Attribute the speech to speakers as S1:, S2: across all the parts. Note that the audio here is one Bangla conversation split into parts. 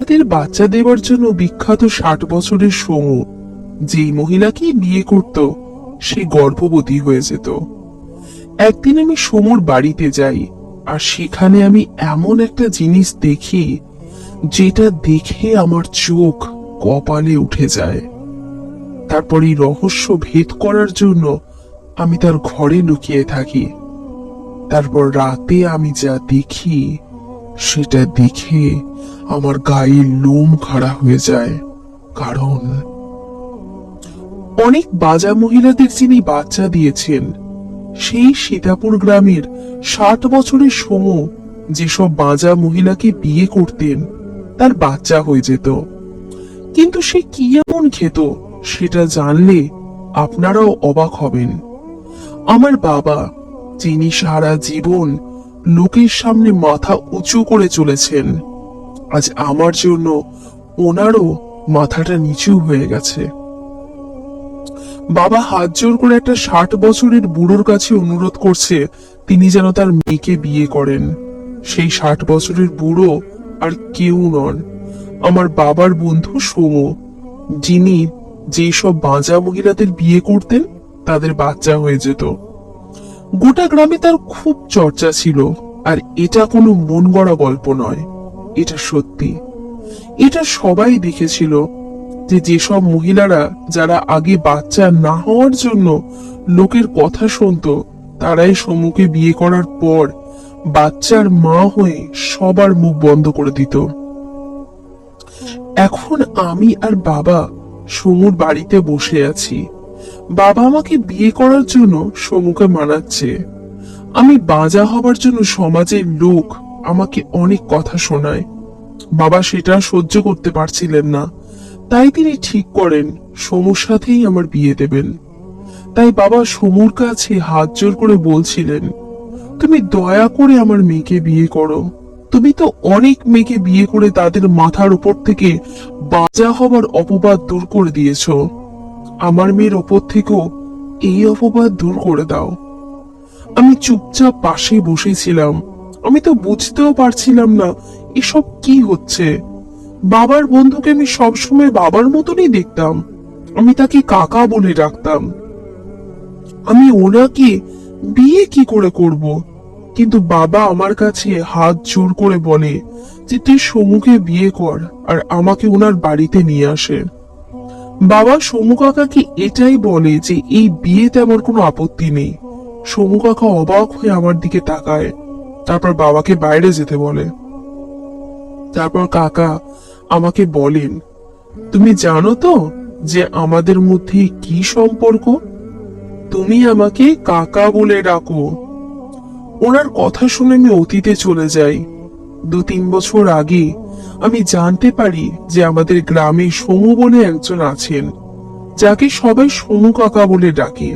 S1: তাদের বাচ্চা দেওয়ার জন্য বিখ্যাত 60 বছরের সমু যেই মহিলাকে বিয়ে করত সে গর্ভবতী হয়ে যেত। একদিন আমি সমুর বাড়িতে যাই, আর সেখানে আমি এমন একটা জিনিস দেখি যেটা দেখে আমার চোখ কপালে উঠে যায়। তারপর এই রহস্য ভেদ করার জন্য আমি তার ঘরে লুকিয়ে থাকি। তারপর রাতে আমি যা দেখি সেটা দেখে আমার গায়ে লোম খাড়া হয়ে যায়। কারণ অনেক বাজা মহিলাদের যিনি বাচ্চা দিয়েছেন, সেই সীতাপুর গ্রামের 60 বছরের সমু যেসব বাজা মহিলাকে বিয়ে করতেন তার বাচ্চা হয়ে যেত। কিন্তু সে কি এমন খেত সেটা জানলে আপনারাও অবাক হবেন। আমার বাবা, যিনি সারা জীবন লোকের সামনে মাথা উঁচু করে চলেছেন, আজ আমার জন্য ওনারও মাথাটা নিচু হয়ে গেছে। বাবা হাত জোর করে একটা 60 বছরের বুড়োর কাছে অনুরোধ করছে তিনি যেন তার মেয়েকে বিয়ে করেন। সেই 60 বছরের বুড়ো আর কেউ নন, আমার বাবার বন্ধু সমু, যিনি যেসব বাঁচা মহিলাদের বিয়ে করতেন তাদের বাচ্চা হয়ে যেত। গোটা গ্রামে তার খুব চর্চা ছিল। আর এটা কোনো মন গড়া গল্প নয়, এটা সত্যি। এটা সবাই দেখেছিল যে যেসব মহিলারা যারা আগে বাচ্চা না হওয়ার জন্য লোকের কথা শুনতো, তারাই সমুকে বিয়ে করার পর বাচ্চার মা হয়ে সবার মুখ বন্ধ করে দিত। এখন আমি আর বাবা সমুর বাড়িতে বসে আছি। বাবা আমাকে বিয়ে করার জন্য সমুকে মানাচ্ছে। আমি বাজা হবার জন্য সমাজের লোক আমাকে অনেক কথা শোনায়। বাবা সেটা সহ্য করতে পারছিলেন না, তাই তিনি ঠিক করেন সমুর সাথেই আমার বিয়ে দেবেন। তাই বাবা সমুর কাছে হাত জোর করে বলছিলেন, তুমি দয়া করে আমার মেয়েকে বিয়ে করো। তুমি তো অনেক মেয়েকে বিয়ে করে তাদের মাথার উপর থেকে বাজা হবার অপবাদ দূর করে দিয়েছ। আমার মেয়ের ওপর থেকেও এই অপবাদ দূর করে দাও। আমি চুপচাপ পাশে বসেছিলাম। আমি তো বুঝতেও পারছিলাম না এসব কি হচ্ছে। বাবার বন্ধুকে আমি সবসময় বাবার মতনই দেখতাম। আমি তাকে কাকা বলে ডাকতাম। আমি ওনাকে বিয়ে কি করে করব? কিন্তু বাবা আমার কাছে হাত জোর করে বলে যে তুই সমুকে বিয়ে কর আর আমাকে ওনার বাড়িতে নিয়ে আসে। বাবা সমু কাকাকে এটাই বলে যে এই বিয়েতে আমার কোনো আপত্তি নেই। সমু কাকা অবাক হয়ে আমার দিকে তাকায়, তারপর বাবাকে বাইরে যেতে বলে। তারপর কাকা আমাকে বলেন, তুমি জানো তো যে আমাদের মধ্যে কি সম্পর্ক? তুমি আমাকে কাকা বলে ডাকো। ওনার কথা শুনে আমি অতীতে চলে যাই। 2-3 বছর আগে আমি জানতে পারি যে আমাদের গ্রামে সমু বলে একজন আছেন, যাকে সবাই সমু কাকা বলে ডাকে।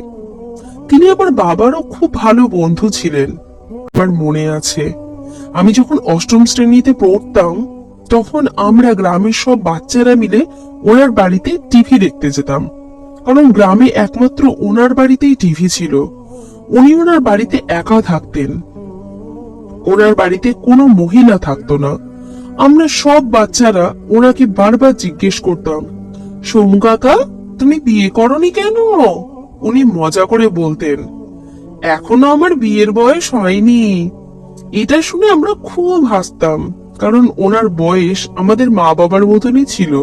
S1: তিনি আমার বাবারও খুব ভালো বন্ধু ছিলেন। আমার মনে আছে, আমি যখন 8ম শ্রেণীতে পড়তাম তখন আমরা গ্রামের সব বাচ্চারা মিলে ওনার বাড়িতে টিভি দেখতে যেতাম। কারণ গ্রামে একমাত্র ওনার বাড়িতেই টিভি ছিল। উনি ওনার বাড়িতে একা থাকতেন। ওনার বাড়িতে কোনো মহিলা থাকতো না। আমরা সব বাচ্চারা ওনাকে বারবার জিজ্ঞেস করতাম, সমু কাকা তুমি বিয়ে করনি কেন? উনি মজা করে বলতেন, এখনো আমার বিয়ের বয়স হয়নি। এটা শুনে আমরা খুব হাসতাম, কারণ ওনার বয়স আমাদের মা বাবার মতনই ছিল।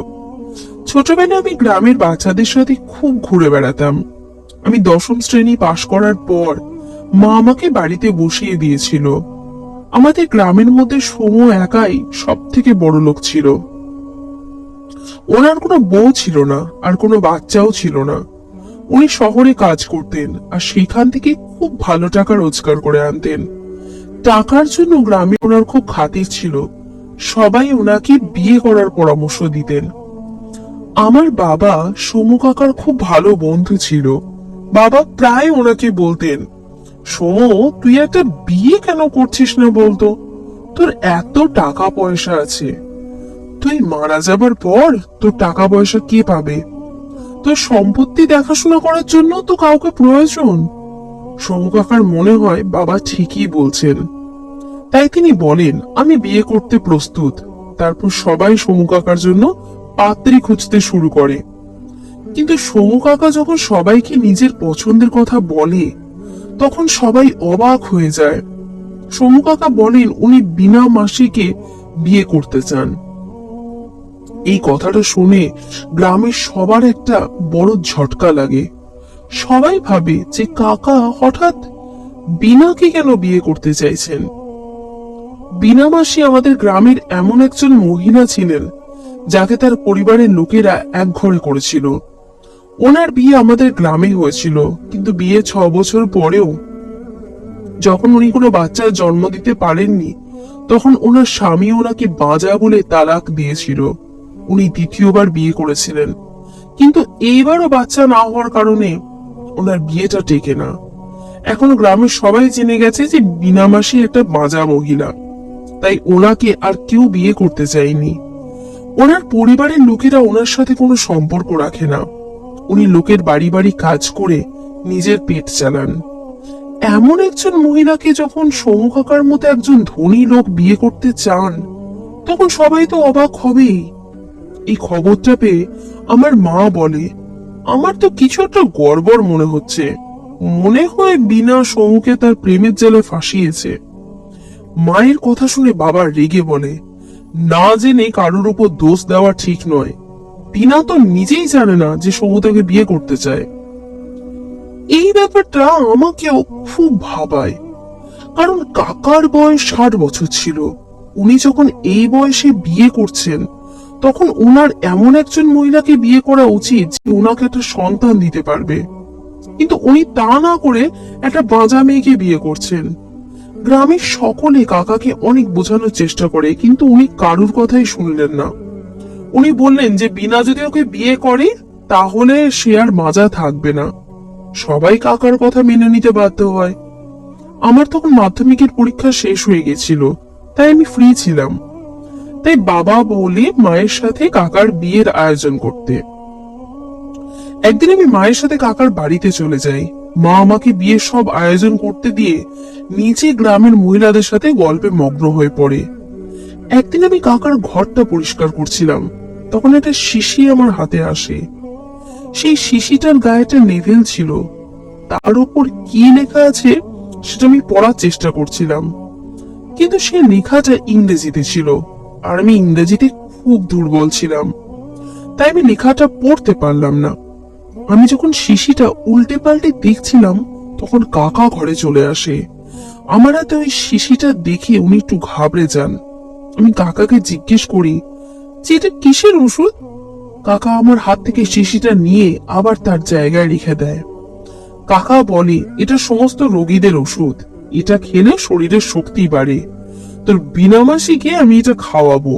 S1: ছোটবেলায় আমি গ্রামের বাচ্চাদের সাথে খুব ঘুরে বেড়াতাম। আমি 10ম শ্রেণী পাশ করার পর মা আমাকে বাড়িতে বসিয়ে দিয়েছিল। আমাদের গ্রামের মধ্যে সমু একাই সব থেকে বড় লোক ছিল। ওনার কোনো বউ ছিল না, আর কোনো বাচ্চাও ছিল না। উনি শহরে কাজ করতেন আর সেখান থেকে খুব ভালো টাকা রোজগার করে আনতেন। টাকার জন্য গ্রামে ওনার খুব খাতির ছিল। সবাই ওনাকে বিয়ে করার পরামর্শ দিতেন। আমার বাবা সমু কাকার খুব ভালো বন্ধু ছিল। বাবা প্রায় ওনাকে বলতেন, সমু তুই একটা বিয়ে কেন করছিস না বলতো? তোর এত টাকা পয়সা আছে, তুই মারা যাবার পর তোর টাকা পয়সা কে পাবে? তোর সম্পত্তি দেখাশোনা করার জন্য তো কাউকে প্রয়োজন। সমু কাকার মনে হয় বাবা ঠিকই বলছেন। তাই তিনি বলেন, আমি বিয়ে করতে প্রস্তুত, তারপর সবাই সমু কাকার জন্য পাত্রী খুঁজতে শুরু করে। কিন্তু সমু কাকা যখন সবাইকে নিজের পছন্দের কথা বলে তখন সবাই অবাক হয়ে যায়। সমু কাকা বলেন উনি বিনা মাসিকে বিয়ে করতে চান। এই কথাটা শুনে গ্রামের সবার একটা বড় ঝটকা লাগে। সবাই ভাবে যে কাকা হঠাৎ বিনাকে কেন বিয়ে করতে চাইছেন। বিনা মাসি আমাদের গ্রামের এমন একজন মহিলা ছিলেন যাকে তার পরিবারের লোকেরা এক ঘরে করেছিল। ওনার বিয়ে আমাদের গ্রামে হয়েছিল, কিন্তু বিয়ে 6 বছর পরেও যখন উনি কোনো বাচ্চার জন্ম দিতে পারেননি তখন ওনার স্বামী ওনাকে বাজা বলে তালাক দিয়েছিল। উনি দ্বিতীয়বার বিয়ে করেছিলেন, কিন্তু এইবারও বাচ্চা না হওয়ার কারণে ওনার বিয়েটা টেকে না। এখন গ্রামের সবাই জেনে গেছে যে বিনা মাসি একটা বাজা মহিলা, তাই ওনাকে আর কেউ বিয়ে করতে চায়নি। ওনার পরিবারের লোকেরা ওনার সাথে কোনো সম্পর্ক রাখে না। উনি লোকের বাড়ি বাড়ি কাজ করে নিজের পেট চালান। এমন একজন মহিলাকে যখন সমু কাকার মতো একজন ধনী লোক বিয়ে করতে চান তখন সবাই তো অবাক হবেই। এই খবরটা পেয়ে আমার মা বলে, আমার তো কিছু একটা গড়বড় মনে হচ্ছে, মনে হয় বিনা সমুকে তার প্রেমের জালে ফাঁসিয়েছে। মায়ের কথা শুনে বাবা রেগে বলে, না জেনে কারোর উপর দোষ দেওয়া ঠিক নয়। বিনা তো নিজেই জানে না যে সমু তাকে বিয়ে করতে চায়। এই ব্যাপারটা আমাকেও খুব ভাবায়, কারণ কাকার বয়স 60 বছর ছিল। উনি যখন এই বয়সে বিয়ে করছেন তখন ওনার এমন একজন মহিলাকে বিয়ে করা উচিত যে ওনাকে একটা সন্তান দিতে পারবে, কিন্তু উনি তা না করে একটা বাঁচা মেয়েকে বিয়ে করছেন। গ্রামের সকলে কাকাকে অনেক বোঝানোর চেষ্টা করে, কিন্তু উনি কারুর কথাই শুনলেন না। উনি বললেন যে বিনা যদি ওকে বিয়ে করে তাহলে সে আর মাজা থাকবে না। সবাই কাকার কথা মেনে নিতে বাধ্য হয়। আমার তখন মাধ্যমিকের পরীক্ষা শেষ হয়ে গেছিল, তাই আমি ফ্রি ছিলাম। তাই বাবা বলে মায়ের সাথে কাকার বিয়ের আয়োজন করতে। একদিন আমি মায়ের সাথে কাকার বাড়িতে চলে যাই। মা আমাকে বিয়ের সব আয়োজন করতে দিয়ে নিচে গ্রামের মহিলাদের সাথে গল্পে মগ্ন হয়ে পড়ে। একদিন আমি কাকার ঘরটা পরিষ্কার করছিলাম, তখন একটা শিশি আমার হাতে আসে। সেই শিশিটার গায়ে একটা লেভেল ছিল, তার উপর কি লেখা আছে সেটা আমি পড়ার চেষ্টা করছিলাম, কিন্তু সে লেখাটা ইংরেজিতে ছিল আর আমি ইংরেজিতে খুব দুর্বল ছিলাম, তাই আমি লেখাটা পড়তে পারলাম না। আমি যখন শিশিটা উল্টে পাল্টে দেখছিলাম তখন কাকা ঘরে চলে আসে। আমার হাতে ওই শিশিটা দেখে উনি একটু ঘাবড়ে যান। আমি কাকাকে জিজ্ঞেস করি যে এটা কিসের ওষুধ। কাকা আমার হাত থেকে শিশিটা নিয়ে আবার তার জায়গায় রেখে দেয়। কাকা বলে, এটা সমস্ত রোগীদের ওষুধ, এটা খেলে শরীরের শক্তি বাড়ে, তোর বিনা মাসিকে আমি এটা খাওয়াবো।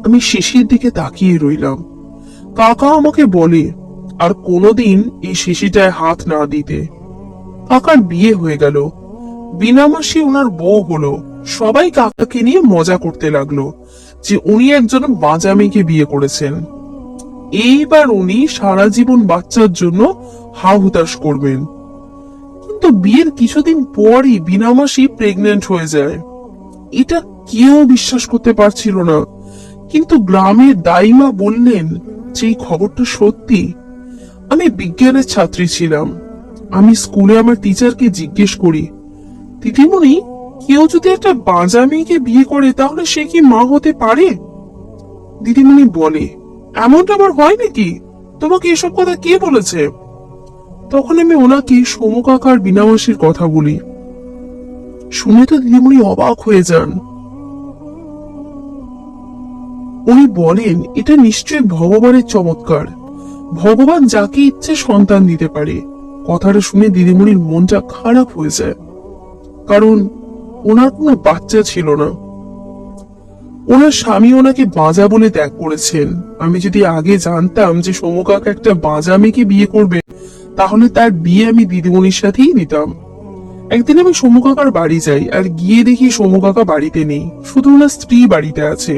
S1: আমি শিশির দিকে তাকিয়ে রইলাম। কাকা আমাকে বলে আর কোনোদিন এই শিশিটায় হাত না দিতে। কাকার বিয়ে হয়ে গেল, বিনা মাসি ওনার বউ হলো। সবাই কাকাকে নিয়ে মজা করতে লাগলো যে উনি একজন বাঁচা মেয়েকে বিয়ে করেছেন। এইবার উনি সারা জীবন বাচ্চার জন্য হা হুতাশ করবেন। কিন্তু বিয়ের কিছুদিন পরই বিনা মাসি প্রেগনেন্ট হয়ে যায়। এটা কেউ বিশ্বাস করতে পারছিল না, কিন্তু গ্রামের দাইমা বললেন যে এই খবরটা সত্যি। আমি বিজ্ঞানের ছাত্রী ছিলাম। আমি স্কুলে আমার টিচারকে জিজ্ঞেস করি, দিদিমণি, কেউ যদি একটা বাঁচা মেয়েকে বিয়ে করে তাহলে সে কি মা হতে পারে? দিদিমণি বলে, এমনটা আবার হয় নাকি? তোমাকে এসব কথা কে বলেছে? তখন আমি ওনাকে সমু কাকার বিনা মাসির কথা বলি। শুনে তো দিদিমণি অবাক হয়ে যান। উনি বলেন, এটা নিশ্চয়ই ভগবানের চমৎকার, ভগবান যাকে ইচ্ছে সন্তান দিতে পারে। কথাটা শুনে দিদিমণির মনটা খারাপ হয়ে যায়, কারণ ওনার কোনো বাচ্চা ছিল না। ওনার স্বামী ওনাকে বাঁজা বলে ত্যাগ করেছেন। আমি যদি আগে জানতাম যে সমু কাকা একটা বাঁজা মেয়েকে বিয়ে করবে তাহলে তার বিয়ে আমি দিদিমণির সাথেই দিতাম। একদিন আমি সমু কাকার বাড়ি যাই, আর গিয়ে দেখি সমু কাকা বাড়িতে নেই, শুধু ওনার স্ত্রী বাড়িতে আছে।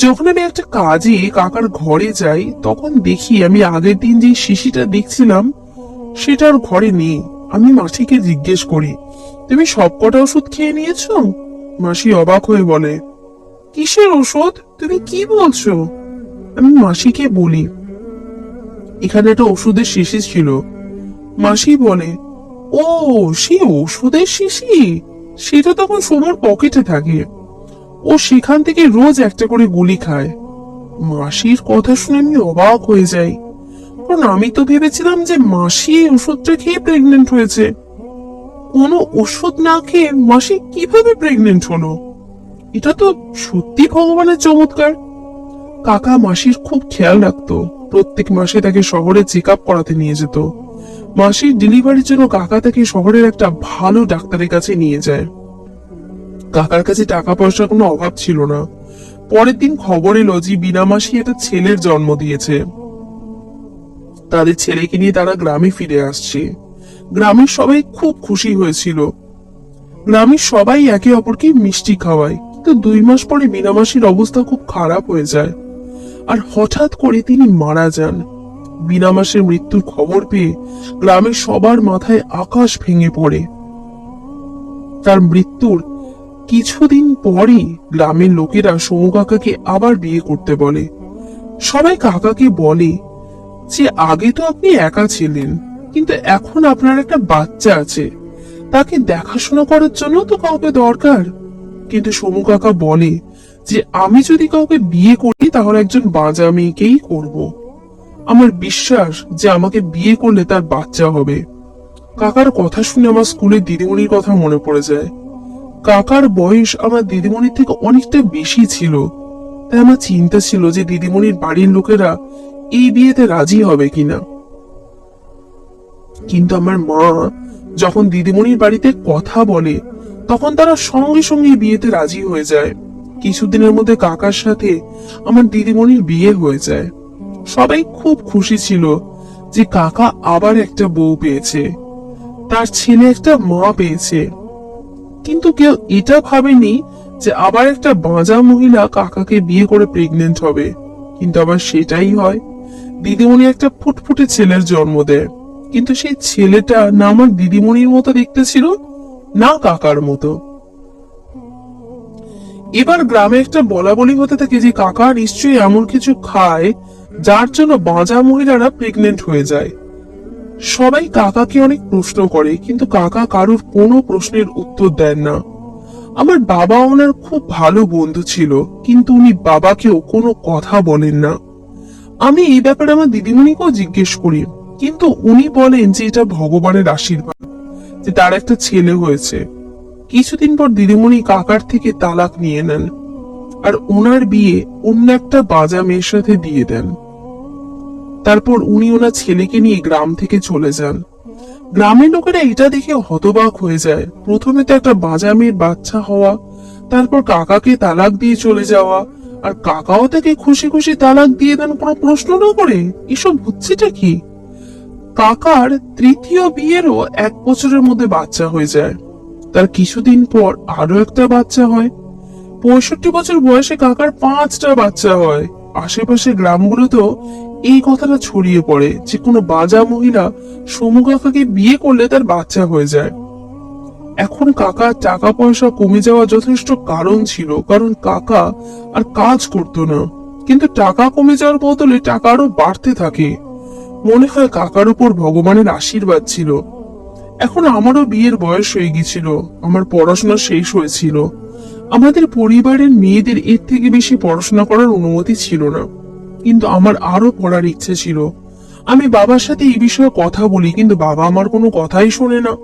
S1: যখন আমি একটা কাজে কাকার ঘরে যাই তখন দেখি আমি আগের দিন যে শিশিটা দেখছিলাম সেটা আর ঘরে নেই। আমি মাসিকে জিজ্ঞেস করি, তুমি সবকটা ওষুধ খেয়ে নিয়েছো? মাসি অবাক হয়ে বলে, কিসের ওষুধ? তুমি কি বলছো? আমি মাসিকে বলি, এখানে একটা ওষুধের শিশি ছিল। মাসি বলে, ও, সেই ওষুধের শিশি? সেটা তখন সোমার পকেটে থাকে। ও সেখান থেকে রোজ একটা করে গুলি খায়। মাসির কথা শুনে আমি অবাক হয়ে যাই, কারণ আমি তো ভেবেছিলাম যে মাসি এই ওষুধটা খেয়ে প্রেগনেন্ট হয়েছে। কোনো ওষুধ না খেয়ে মাসি কিভাবে প্রেগনেন্ট হলো? এটা তো সত্যি ভগবানের চমৎকার। কাকা মাসির খুব খেয়াল রাখতো, প্রত্যেক মাসে তাকে শহরে চেক আপ করাতে নিয়ে যেত। মাসির ডেলিভারির জন্য কাকা তাকে শহরের একটা ভালো ডাক্তারের কাছে নিয়ে যায়। কাকার কাছে টাকা পয়সার কোনো অভাব ছিল না। পরের দিন খবর এলো যে বিনা মাসি একটা ছেলের জন্ম দিয়েছে। তাদের ছেলেকে নিয়ে তারা গ্রামে ফিরে আসছে। গ্রামের সবাই খুব খুশি হয়েছিল। গ্রামের সবাই একে অপরকে মিষ্টি খাওয়ায়, কিন্তু 2 মাস পরে বিনা মাসির অবস্থা খুব খারাপ হয়ে যায়, আর হঠাৎ করে তিনি মারা যান। বিনা মাসের মৃত্যুর খবর পেয়ে গ্রামের সবার মাথায় আকাশ ভেঙে পড়ে। তার মৃত্যুর কিছুদিন পরই গ্রামের লোকেরা সমু কাকাকে আবার বিয়ে করতে বলে। সবাই কাকাকে বলে যে আগে তো আপনি একা ছিলেন, কিন্তু এখন আপনার একটা বাচ্চা আছে, তাকে দেখাশোনা করার জন্য তো কাউকে দরকার। কিন্তু সমু কাকা বলে যে আমি যদি কাউকে বিয়ে করি তাহলে একজন বাঁচা মেয়েকেই করব। আমার বিশ্বাস যে আমাকে বিয়ে করলে তার বাচ্চা হবে। কাকার কথা শুনে আমার স্কুলের দিদিমণির কথা মনে পড়ে যায়। কাকার বয়স আমার দিদিমণির থেকে অনেকটা বেশি ছিল, তাই আমার চিন্তা ছিল যে দিদিমণির বাড়ির লোকেরা এই বিয়েতে রাজি হবে কিনা। কিন্তু আমার মা যখন দিদিমণির বাড়িতে কথা বলে, তখন তারা সঙ্গে সঙ্গে বিয়েতে রাজি হয়ে যায়। কিছুদিনের মধ্যে কাকার সাথে আমার দিদিমণির বিয়ে হয়ে যায়। সবাই খুব খুশি ছিল যে কাকা আবার একটা বউ পেয়েছে, তার ছেলে একটা মা পেয়েছে। কিন্তু কেউ এটা ভাবেনি যে আবার একটা বাঁজা মহিলা কাকাকে বিয়ে করে প্রেগনেন্ট হবে। কিন্তু আবার সেটাই হয়। দিদিমণি একটা ফুটফুটে ছেলের জন্ম দেয়, কিন্তু সেই ছেলেটা না আমার দিদিমণির মতো দেখতে ছিল, না কাকার মতো। এবার গ্রামে একটা বলা বলি হতে থাকে যে কাকা নিশ্চয়ই এমন কিছু খায় যার জন্য বাঁজা মহিলারা প্রেগনেন্ট হয়ে যায়। সবাই কাকাকে অনেক প্রশ্ন করে, কিন্তু কাকা কারুর কোনো প্রশ্নের উত্তর দেন না। আমার বাবা ওনার খুব ভালো বন্ধু ছিল, কিন্তু উনি বাবাকেও কোনো কথা বলেন না। আমি এই ব্যাপারে আমার দিদিমণিকেও জিজ্ঞেস করি, কিন্তু উনি বলেন যে এটা ভগবানের আশীর্বাদ যে তার একটা ছেলে হয়েছে। কিছুদিন পর দিদিমণি কাকার থেকে তালাক নিয়ে নেন, আর ওনার বিয়ে অন্য একটা বাজা মেয়ের সাথে দিয়ে দেন। তারপর উনি ওনার ছেলেকে নিয়ে গ্রাম থেকে চলে যান। গ্রামের লোকেরা এটা দেখে হতবাক হয়ে যায়। প্রথমে তো একটা বাজা মেয়ের বাচ্চা হওয়া, তারপর কাকাকে তালাক দিয়ে চলে যাওয়া, আর কাকাও তাকে খুশি খুশি তালাক দিয়ে দেন কোনো প্রশ্ন না করে। এসব হচ্ছেটা কি? কাকার তৃতীয় বিয়েরও 1 বছরের মধ্যে বাচ্চা হয়ে যায়। তার কিছুদিন পর আরো একটা বাচ্চা হয়। 65 বছর বয়সে কাকার 5টা বাচ্চা হয়। আশেপাশে গ্রামগুলোতেও এই কথাটা ছড়িয়ে পড়ে যে কোনো বাজা মহিলা সমু কাকাকে বিয়ে করলে তার বাচ্চা হয়ে যায়। এখন কাকার টাকা পয়সা কমে যাওয়া যথেষ্ট কারণ ছিল, কারণ কাকা আর কাজ করতো না। কিন্তু টাকা কমে যাওয়ার বদলে টাকা আরো বাড়তে থাকে। মনে হয় কাকার উপর ভগবানের আশীর্বাদ ছিল। এখন আমারও বিয়ের বয়স হয়ে গিয়েছিল, আমার পড়াশোনা শেষ হয়েছিল। আমাদের পরিবারের মেয়েদের এর থেকে বেশি পড়াশোনা করার অনুমতি ছিল না, কিন্তু আমার আরো পড়ার ইচ্ছে ছিল। আমি বাবার সাথে এই বিষয়ে কথা বলি, কিন্তু বাবা আমার কোনো কথাই শোনে না।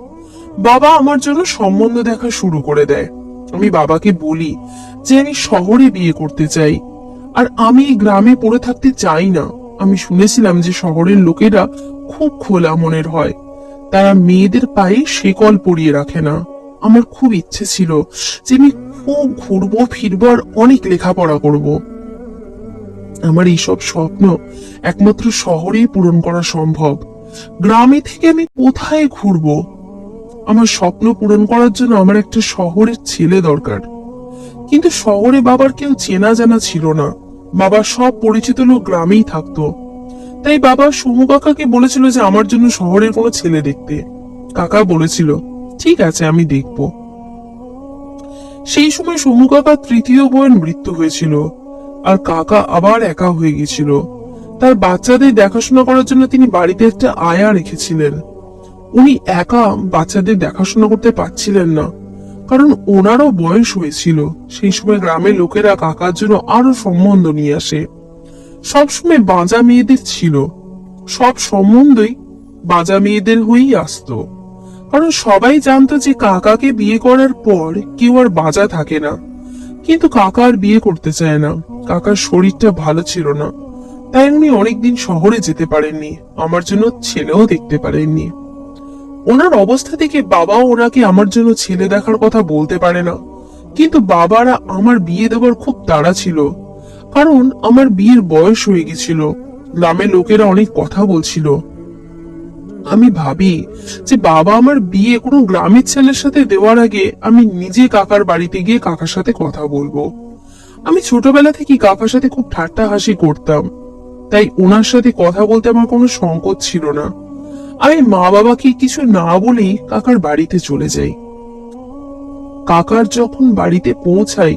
S1: বাবা আমার জন্য সম্বন্ধ দেখা শুরু করে দেয়। আমি বাবাকে বলি যে আমি শহরে বিয়ে করতে চাই, আর আমি গ্রামে পড়ে থাকতে চাই না। আমি শুনেছিলাম যে শহরের লোকেরা খুব খোলা মনের হয়, তারা মেয়েদের পায়ে শেকল পরিয়ে রাখে না। আমার খুব ইচ্ছে ছিল যে আমি খুব ঘুরবো ফিরবো আর অনেক লেখাপড়া করব। আমার এইসব স্বপ্ন একমাত্র শহরেই পূরণ করা সম্ভব। গ্রামে থেকে আমি কোথায় ঘুরবো? আমার স্বপ্ন পূরণ করার জন্য আমার একটা শহরের ছেলে দরকার। কিন্তু শহরে বাবার কেউ চেনা জানা ছিল না। বাবার সব পরিচিত লোক গ্রামেই থাকতো। তাই বাবা সমু কাকাকে বলেছিল যে আমার জন্য শহরের কোনো ছেলে দেখতে। কাকা বলেছিল ঠিক আছে, আমি দেখব। সেই সময় সমু কাকার তৃতীয় বউয়ের মৃত্যু হয়েছিল, আর কাকা আবার একা হয়ে গেছিল। তার বাচ্চাদের দেখাশোনা করার জন্য তিনি বাড়িতে একটা আয়া রেখেছিলেন। উনি একা বাচ্চাদের দেখাশোনা করতে পারছিলেন না, কারণ ওনারও বয়স হয়েছিল। সেই সময় গ্রামের লোকেরা কাকার জন্য আরো সম্বন্ধ নিয়ে আসে। সবসময় বাঁচা মেয়েদের ছিল, সব সম্বন্ধই বাঁচা মেয়েদের হয়েই আসতো, কারণ সবাই জানতো যে কাকাকে বিয়ে করার পর কেউ আর বাঁচা থাকে না। কিন্তু কাকা আর বিয়ে করতে চায় না, কাকার শরীরটা ভালো ছিল না, তাই উনি অনেকদিন শহরে যেতে পারেননি, আমার জন্য ছেলেও দেখতে পারেননি। ওনার অবস্থা থেকে বাবাও ওনাকে আমার জন্য ছেলে দেখার কথা বলতে পারে না। কিন্তু বাবারা আমার বিয়ে দেওয়ার খুব তাড়া ছিল, কারণ আমার বিয়ের বয়স হয়ে গেছিল। গ্রামের লোকেরা অনেক কথা বলছিল। আমি ভাবি যে বাবা আমার বিয়ে কোনো গ্রামের ছেলের সাথে দেওয়ার আগে আমি নিজে কাকার বাড়িতে গিয়ে কাকার সাথে কথা বলবো। আমি ছোটবেলা থেকে কাকার সাথে খুব ঠাট্টা হাসি করতাম, তাই ওনার সাথে কথা বলতে আমার কোনো সংকোচ ছিল না। আমি মা বাবাকে কিছু না বলেই কাকার বাড়িতে চলে যাই। কাকার যখন বাড়িতে পৌঁছাই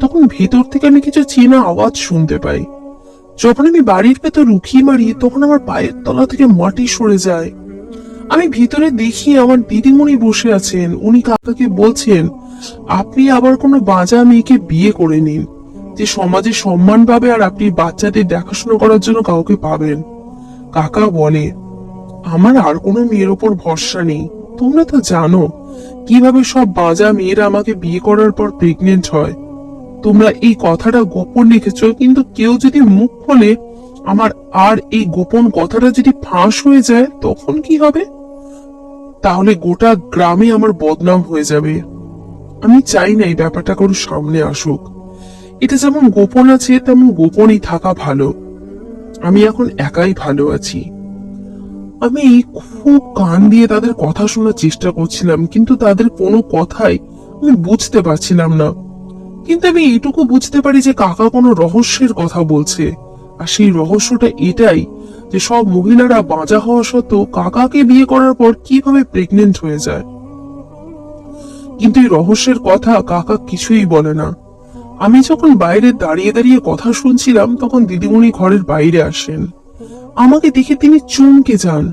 S1: তখন ভেতর থেকে আমি কিছু চেনা আওয়াজ শুনতে পাই। যখন আমি বাড়ির ভেতর উঁকি মারি তখন আমার পায়ের তলা থেকে মাটি সরে যায়। আমি ভিতরে দেখি আমার দিদিমণি বসে আছেন। উনি কাকাকে বলছেন, আপনি আবার কোনো বাজা মেয়েকে বিয়ে করে নিন, যে সমাজে সম্মান পাবে আর আপনি বাচ্চাদের দেখাশোনা করার জন্য কাউকে পাবেন। কাকা বলে, আমার আর কোনো মেয়ের ওপর ভরসা নেই। তোমরা তো জানো কিভাবে সব বাজা মেয়েরা আমাকে বিয়ে করার পর প্রেগনেন্ট হয়। তোমরা এই কথাটা গোপন রেখেছো, কিন্তু কেউ যদি মুখ খোলে আমার, আর এই গোপন কথাটা যদি ফাঁস হয়ে যায় তখন কি হবে? তাহলে গোটা গ্রামে আমার বদনাম হয়ে যাবে। আমি চাই না এই ব্যাপারটা কারো সামনে আসুক। এটা যেমন গোপন আছে তেমন গোপনই থাকা ভালো। আমি এখন একাই ভালো আছি। আমি খুব কান দিয়ে তাদের কথা শোনার চেষ্টা করছিলাম, কিন্তু তাদের কোনো কথাই আমি বুঝতে পারছিলাম না। কিন্তু আমি এটুকু বুঝতে পারি যে কাকা কোনো রহস্যের কথা বলছে, আর সেই রহস্যটা এটাই যে সব মহিলারা বাঁচা হওয়া সত্ত্বেও কাকাকে বিয়ে করার পর কিভাবে প্রেগনেন্ট হয়ে যায়। কিন্তু এই রহস্যের কথা কাকা কিছুই বলে না। আমি যখন বাইরে দাঁড়িয়ে দাঁড়িয়ে কথা শুনছিলাম তখন দিদিমণি ঘরের বাইরে আসেন। আমাকে দেখে তিনি চমকে যান।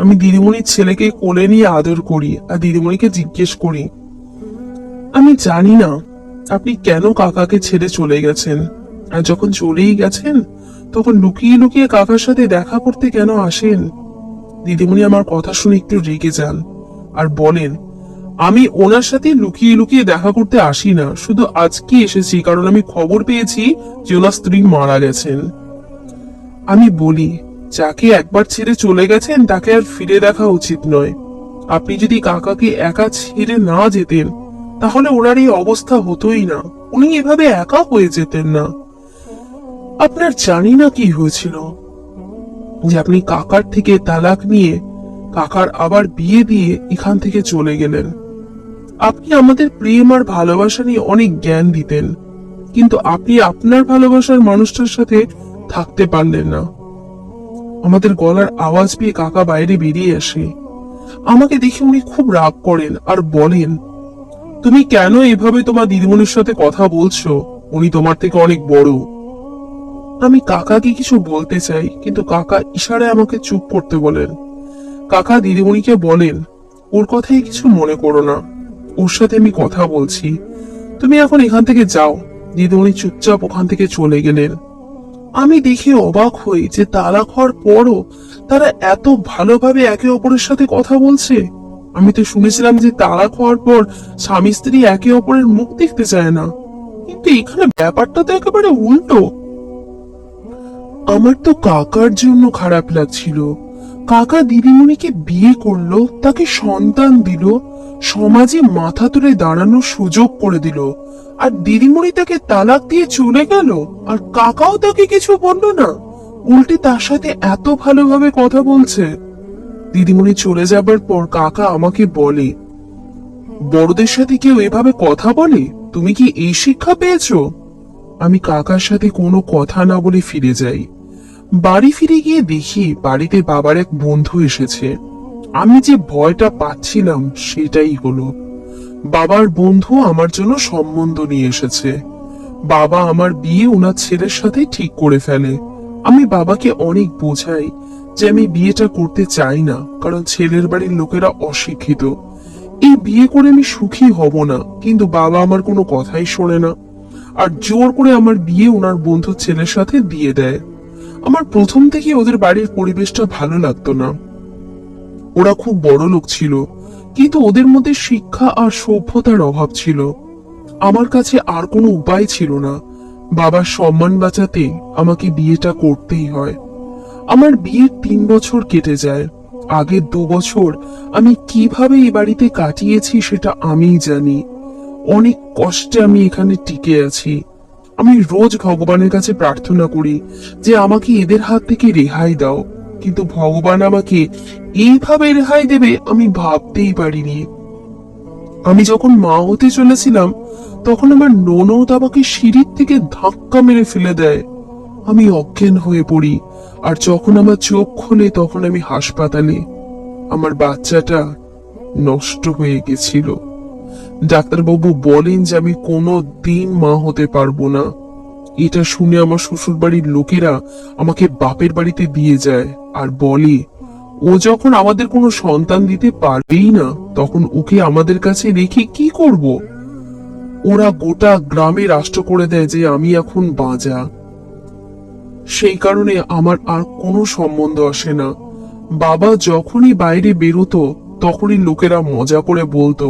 S1: আমি দিদিমণির ছেলেকে কোলে নিয়ে আদর করি আর দিদিমণিকে জিজ্ঞেস করি, আমি জানি না আপনি কেন কাকাকে ছেড়ে চলে গেছেন, আর যখন চলেই গেছেন তখন লুকিয়ে লুকিয়ে কাকার সাথে দেখা করতে কেন আসেন? দিদিমণি আমার কথা শুনে একটু রেগে যান আর বলেন, আমি ওনার সাথে লুকিয়ে লুকিয়ে দেখা করতে আসি না, শুধু আজকে এসেছি কারণ আমি খবর পেয়েছি যে ওনার স্ত্রী মারা গেছেন। আমি বলি, যাকে একবার ছেড়ে চলে গেছেন তাকে আর ফিরে দেখা উচিত নয়। আপনি যদি কাকাকে একা ছেড়ে না যেতেন তাহলে ওনার এই অবস্থা হতোই না, উনি এভাবে একা হয়ে যেতেন না। আপনার জানি না কি হয়েছিল যে আপনি কাকার থেকে তালাক নিয়ে কাকার আবার বিয়ে দিয়ে এখান থেকে চলে গেলেন। আপনি আমাদের প্রেম আর ভালোবাসা নিয়ে অনেক জ্ঞান দিতেন, কিন্তু আপনি আপনার ভালোবাসার মানুষটার সাথে থাকতে পারলেন না। আমাদের গলার আওয়াজ পেয়ে কাকা বাইরে বেরিয়ে আসে। আমাকে দেখে উনি খুব রাগ করেন আর বলেন, তুমি কেন এভাবে তোমার দিদিমণির সাথে কথা বলছো? উনি তোমার থেকে অনেক বড়। আমি কাকাকে কিছু বলতে চাই, কিন্তু কাকা ইশারায় আমাকে চুপ করতে বলেন। কাকা দিদিমণিকে বলেন, ওর কথাই কিছু মনে করো না, ওর সাথে আমি কথা বলছি, তুমি এখন এখান থেকে যাও। দিদিমণি চুপচাপ ওখান থেকে চলে গেলেন। আমি দেখে অবাক হই যে তালাক হওয়ার পরও তারা এত ভালোভাবে একে অপরের সাথে কথা বলছে। আমি তো শুনেছিলাম যে তালাক হওয়ার পর স্বামী স্ত্রী একে অপরের মুখ দেখতে চায় না, কিন্তু এখানে ব্যাপারটা তো একেবারে উল্টো। আমার তো কাকার জন্য খারাপ লাগছিল। কাকা দিদিমণিকে বিয়ে করলো, তাকে সন্তান দিল, সমাজে মাথা তুলে দাঁড়ানোর সুযোগ করে দিল, আর দিদিমণি তাকে তালাক দিয়ে চলে গেল, আর কাকাও তাকে কিছু বললো না, উল্টে তার সাথে এত ভালোভাবে কথা বলছে। দিদিমণি চলে যাবার পর কাকা আমাকে বলে, বড়দের সাথে কেউ এভাবে কথা বলে? তুমি কি এই শিক্ষা পেয়েছো? আমি কাকার সাথে কোনো কথা না বলে ফিরে যাই। বাড়ি ফিরে গিয়ে দেখি বাড়িতে বাবার এক বন্ধু এসেছে। আমি যে ভয়টা পাচ্ছিলাম সেটাই হলো। বাবার বন্ধু আমার জন্য সম্বন্ধ নিয়ে এসেছে। বাবা আমার বিয়ে ওনার ছেলের সাথে ঠিক করে ফেলে। আমি বাবাকে অনেক বোঝাই যে আমি বিয়েটা করতে চাই না, কারণ ছেলের বাড়ির লোকেরা অশিক্ষিত। এই বিয়ে করে আমি সুখী হব না, কিন্তু বাবা আমার কোনো কথাই শোনে না, আর জোর করে আমার বিয়ে ওনার বন্ধুর ছেলের সাথে দিয়ে দেয়। আমার প্রথম থেকে ওদের বাড়ির পরিবেশটা ভালো লাগতো না। ওরা খুব বড় লোক ছিল, কিন্তু ওদের মধ্যে শিক্ষা আর সভ্যতার অভাব ছিল। আমার কাছে আর কোনো উপায় ছিল না। বাবার সম্মান বাঁচাতে আমাকে বিয়েটা করতেই হয়। আমার বিয়ের 3 বছর কেটে যায়। আগের 2 বছর আমি কিভাবে এই বাড়িতে কাটিয়েছি সেটা আমিই জানি। অনেক কষ্টে আমি এখানে টিকে আছি। আমি রোজ ভগবানের কাছে প্রার্থনা করি যে আমাকে এদের হাত থেকে রেহাই দাও, কিন্তু ভগবান আমাকে এইভাবে রেহাই দেবে আমি ভাবতেই পারিনি। আমি যখন মা হতে চলেছিলাম, তখন আমার ননদ আমাকে সিঁড়ির থেকে ধাক্কা মেরে ফেলে দেয়। আমি অজ্ঞান হয়ে পড়ি, আর যখন আমার চোখ খোলে তখন আমি হাসপাতালে। আমার বাচ্চাটা নষ্ট হয়ে গেছিল। ডাক্তারবাবু বলেন যে আমি কোনো দিন মা হতে পারবো না। এটা শুনে আমার শ্বশুর বাড়ির লোকেরা আমাকে বাপের বাড়িতে দিয়ে যায়, আর বলে ও যখন আমাদের কোনো সন্তান দিতে পারবেই না, তখন ওকে আমাদের কাছে রেখে কি করব। ওরা গোটা গ্রামে রাষ্ট্র করে দেয় যে আমি এখন বাঁচা। সেই কারণে আমার আর কোনো সম্বন্ধ আসে না। বাবা যখনই বাইরে বেরোতো, তখনই লোকেরা মজা করে বলতো,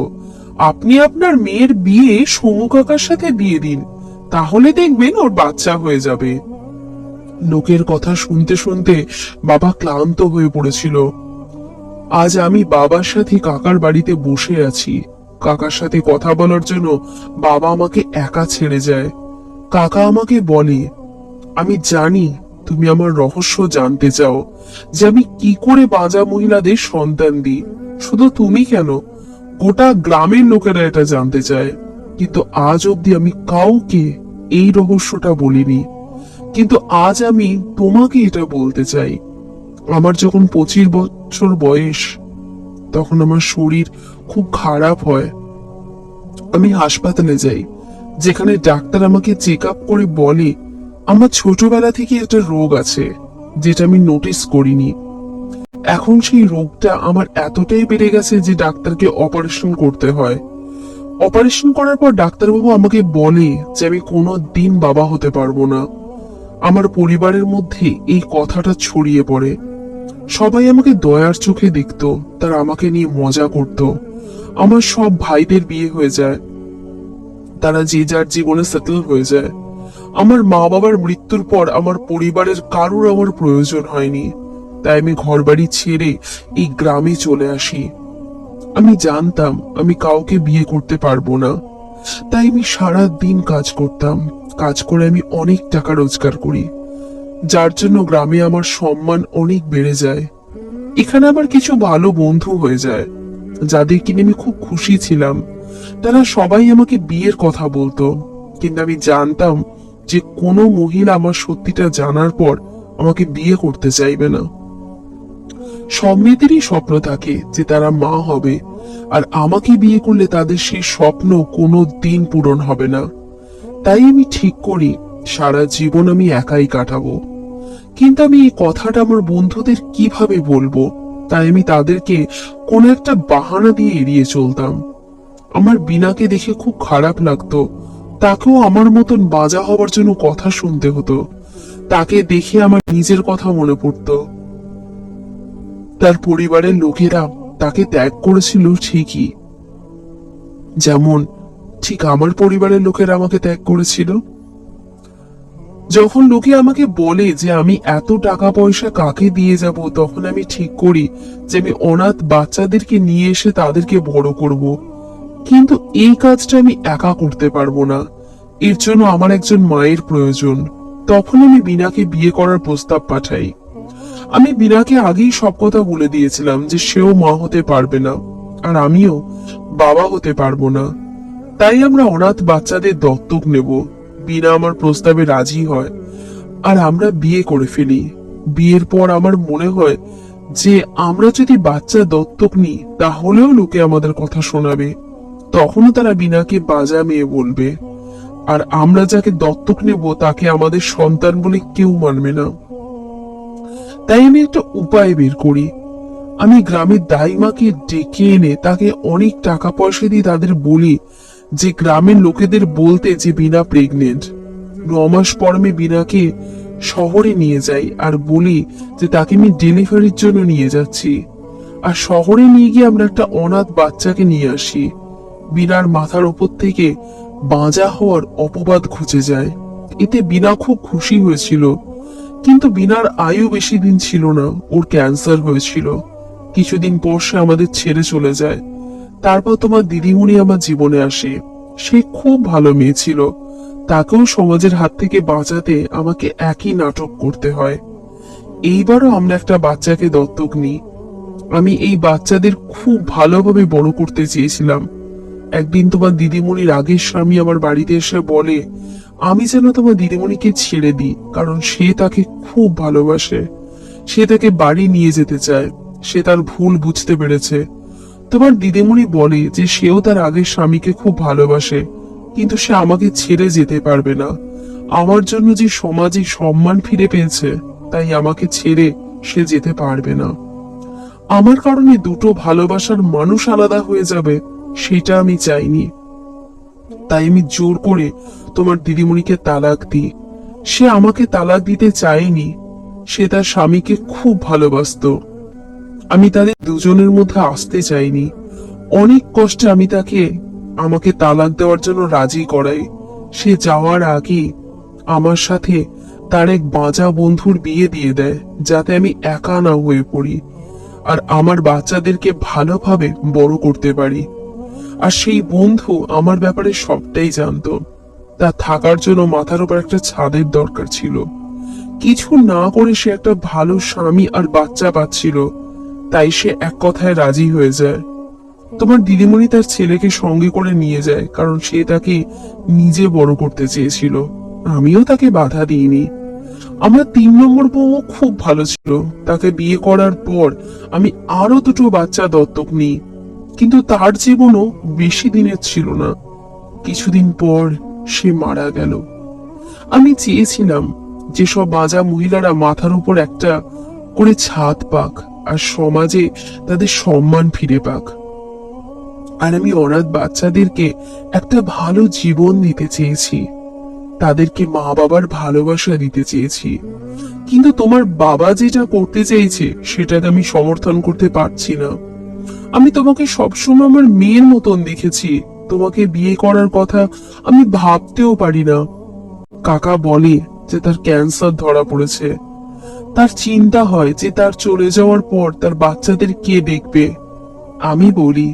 S1: আপনি আপনার মেয়ের বিয়ে সমু কাকার সাথে দিয়ে দিন, তাহলে দেখবেন ওর বাচ্চা হয়ে যাবে। লোকের কথা শুনতে শুনতে বাবা ক্লান্ত হয়ে পড়েছিল। আজ আমি বাবার সাথে কাকার বাড়িতে বসে আছি। কাকার সাথে কথা বলার জন্য বাবা আমাকে একা ছেড়ে যায়। কাকা আমাকে বলে, আমি জানি তুমি আমার রহস্য জানতে চাও, যে আমি কি করে বাঁচা মহিলাদের সন্তান দিই। শুধু তুমি কেন, গোটা গ্রামের লোকেরা এটা জানতে চায়। কিন্তু আজ অব্দি আমি কাউকে এই রহস্যটা বলিনি, কিন্তু আজ আমি তোমাকে এটা বলতে চাই। আমার যখন 25 বছর বয়স, তখন আমার শরীর খুব খারাপ হয়। আমি হাসপাতালে যাই, যেখানে ডাক্তার আমাকে চেক আপ করে বলে আমার ছোটবেলা থেকে একটা রোগ আছে, যেটা আমি নোটিস করিনি। এখন সেই রোগটা আমার এতটাই বেড়ে গেছে যে ডাক্তারকে অপারেশন করতে হয়। অপারেশন করার পর ডাক্তারবাবু আমাকে বলে যে আমি কোনো দিন বাবা হতে পারবো না। আমার পরিবারের মধ্যে এই কথাটা ছড়িয়ে পড়ে। সবাই আমাকে দয়ার চোখে দেখতো, তারা আমাকে নিয়ে মজা করত। আমার সব ভাইদের বিয়ে হয়ে যায়, তারা যে যার জীবনে সেটেল হয়ে যায়। আমার মা বাবার মৃত্যুর পর আমার পরিবারের কারোর আমার প্রয়োজন হয়নি, তাই আমি ঘরবাড়ি ছেড়ে এই গ্রামে চলে আসি। আমি জানতাম আমি কাউকে বিয়ে করতে পারবো না, তাই আমি সারা দিন কাজ করতাম। কাজ করে আমি অনেক টাকা রোজগার করি, যার জন্য গ্রামে আমার সম্মান অনেক বেড়ে যায়। এখানে আমার কিছু ভালো বন্ধু হয়ে যায়, যাদের কিনে আমি খুব খুশি ছিলাম। তারা সবাই আমাকে বিয়ের কথা বলতো, কিন্তু আমি জানতাম যে কোনো মহিলা আমার সত্যিটা জানার পর আমাকে বিয়ে করতে চাইবে না। সব মেয়েদেরই স্বপ্ন থাকে যে তারা মা হবে, আর আমাকে বিয়ে করলে তাদের সেই স্বপ্ন কোনো দিন পূরণ হবে না। তাই আমি ঠিক করি সারা জীবন আমি একাই কাটাবো। কিন্তু আমি এই কথাটা আমার বন্ধুদের কিভাবে বলবো, তাই আমি তাদেরকে কোনো একটা বাহানা দিয়ে এড়িয়ে চলতাম। আমার বিনাকে দেখে খুব খারাপ লাগতো, তাকেও আমার মতন বাজা হবার জন্য কথা শুনতে হতো। তাকে দেখে আমার নিজের কথা মনে পড়তো। তার পরিবারের লোকেরা তাকে ত্যাগ করেছিল ঠিকই, যেমন ঠিক আমার পরিবারের লোকেরা আমাকে ত্যাগ করেছিল। যখন লোকে আমাকে বলে যে আমি এত টাকা পয়সা কাকে দিয়ে যাব, তখন আমি ঠিক করি যে আমি অনাথ বাচ্চাদেরকে নিয়ে এসে তাদেরকে বড় করব। কিন্তু এই কাজটা আমি একা করতে পারবো না, এর জন্য আমার একজন মায়ের প্রয়োজন। তখন আমি বিনাকে বিয়ে করার প্রস্তাব পাঠাই। আমি বিনাকে আগেই সব কথা বলে দিয়েছিলাম যে সেও মা হতে পারবে না, আর আমিও বাবা হতে পারবো না। তাই আমরা অনাথ বাচ্চাদের দত্তক নেব। বিনা আমার প্রস্তাবে রাজি হয়, আর আমরা বিয়ে করে ফেলি। বিয়ের পর আমার মনে হয় যে আমরা যদি বাচ্চা দত্তক নিই, তাহলেও লোকে আমাদের কথা শোনাবে। তখনও তারা বিনাকে বাজা মেয়ে বলবে, আর আমরা যাকে দত্তক নেব তাকে আমাদের সন্তান বলে কেউ মানবে না। তাই আমি একটা উপায় বের করি। আমি গ্রামের দাইমাকে ডেকে এনে তাকে অনেক টাকা পয়সা দিয়ে তাদের বলি যে গ্রামের লোকেদের বলতে যে বিনা প্রেগনেন্ট। 9 মাস পর আমি বিনাকে শহরে নিয়ে যাই আর বলি যে তাকে আমি ডেলিভারির জন্য নিয়ে যাচ্ছি। আর শহরে নিয়ে গিয়ে আমরা একটা অনাথ বাচ্চাকে নিয়ে আসি। বিনার মাথার ওপর থেকে বাঁজা হওয়ার অপবাদ খুঁজে যায়। এতে বিনা খুব খুশি হয়েছিল, কিন্তু বিনার আয়ু বেশি দিন ছিল না, ওর ক্যান্সার হয়েছিল। কিছুদিন পর সে আমাদের ছেড়ে চলে যায়। তারপর তোমার দিদিমণি আমার জীবনে আসে। সে খুব ভালো মেয়ে ছিল, তাকেও সমাজের হাত থেকে বাঁচাতে আমাকে একই নাটক করতে হয়। এইবারও আমরা একটা বাচ্চাকে দত্তক নিই। আমি এই বাচ্চাদের খুব ভালোভাবে বড় করতে চেয়েছিলাম। একদিন তোমার দিদিমণির আগের স্বামী আমার বাড়িতে এসে বলে আমি যেন তোমার দিদিমণিকে ছেড়ে দিই, কারণ সে তাকে খুব ভালোবাসে। সে তাকে বাড়ি নিয়ে যেতে চায়। সে তার ভুল বুঝতে পেরেছে। তোমার দিদিমণি বলে যে সেও তার আগের স্বামীকে খুব ভালোবাসে, কিন্তু সে আমাকে ছেড়ে যেতে পারবে না। আমার জন্য যে সমাজে সম্মান ফিরে পেয়েছে, তাই আমাকে ছেড়ে সে যেতে পারবে না। আমার কারণে দুটো ভালোবাসার মানুষ আলাদা হয়ে যাবে, সেটা আমি চাইনি। তাই আমি জোর করে তোমার দিদিমণিকে তালাক দিই। সে আমাকে তালাক দিতে চায়নি। সে তার স্বামীকে খুব ভালোবাসতো। আমি তাদের দুজনের মধ্যে আসতে চাইনি। অনেক কষ্টে আমি তাকে আমাকে তালাক দেওয়ার জন্য রাজি করাই। সে যাওয়ার আগে আমার সাথে তার এক বাঁচা বন্ধুর বিয়ে দিয়ে দেয়, যাতে আমি একা না হয়ে পড়ি আর আমার বাচ্চাদেরকে ভালোভাবে বড় করতে পারি। আর সেই বন্ধু আমার ব্যাপারে সবটাই জানতো। তার থাকার জন্য মাথার উপর একটা ছাদের দরকার ছিল। কিছু না করে সে একটা ভালো স্বামী আর বাচ্চা পাচ্ছিল, তাই সে এক কথায় রাজি হয়ে যায়। তোমার দিদিমণি তার ছেলেকে সঙ্গে করে নিয়ে যায়, কারণ সে তাকে নিজে বড় করতে চেয়েছিল। আমিও তাকে বাধা দিইনি। আমার 3 নম্বর বউ খুব ভালো ছিল। তাকে বিয়ে করার পর আমি আরো দুটো বাচ্চা দত্তক নিই, কিন্তু তার জীবনও বেশি দিনের ছিল না। কিছুদিন পর সে মারা গেল। আমি চেয়েছিলাম যে সব বাজা মহিলারা মাথার উপর একটা করে ছাদ পাক আর সমাজে তাদের সম্মান ফিরে পাক। আর আমি অনাথ বাচ্চাদেরকে একটা ভালো জীবন দিতে চেয়েছি, তাদেরকে মা বাবার ভালোবাসা দিতে চেয়েছি। কিন্তু তোমার বাবা যেটা করতে চেয়েছে সেটাকে আমি সমর্থন করতে পারছি না। আমি তোমাকে সবসময় আমার মেয়ের মতন দেখেছি। তোমাকে বিয়ে করার কথা আমি ভাবতেও পারি না। কাকা বলে যে তার ক্যান্সার ধরা পড়েছে। তার চিন্তা হয় যে তার চলে যাওয়ার পর তার বাচ্চাদের কে দেখবে। আমি বলি,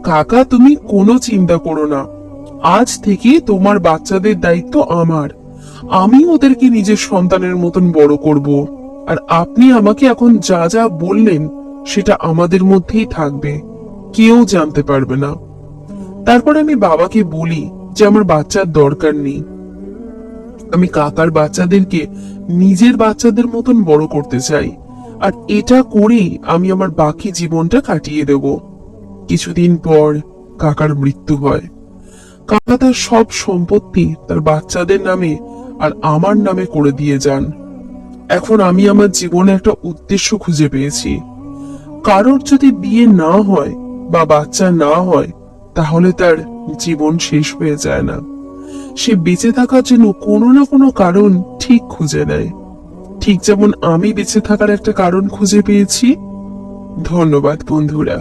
S1: কাকা তুমি কোনো চিন্তা করো না, আজ থেকে তোমার বাচ্চাদের দায়িত্ব আমার। আমি ওদেরকে নিজের সন্তানের মতন বড় করব। আর আপনি আমাকে এখন যা যা বললেন সেটা আমাদের মধ্যেই থাকবে, কেউ জানতে পারবে না। তারপরে আমি বাবাকে বলি যে আমার বাচ্চার দরকার নেই। আমি কাকার বাচ্চাদেরকে নিজের বাচ্চাদের মতন বড় করতে চাই, আর এটা করেই আমি আমার বাকি জীবনটা কাটিয়ে দেব। কিছুদিন পর কাকার মৃত্যু হয়। কাকা তার সব সম্পত্তি তার বাচ্চাদের নামে আর আমার নামে করে দিয়ে যান। এখন আমি আমার জীবনে একটা উদ্দেশ্য খুঁজে পেয়েছি। কারোর যদি বিয়ে না হয় বা বাচ্চা না হয়, তাহলে তার জীবন শেষ হয়ে যায় না। সে বেঁচে থাকার জন্য কোনো না কোনো কারণ ঠিক খুঁজে নেয়, ঠিক যেমন আমি বেঁচে থাকার একটা কারণ খুঁজে পেয়েছি। ধন্যবাদ বন্ধুরা।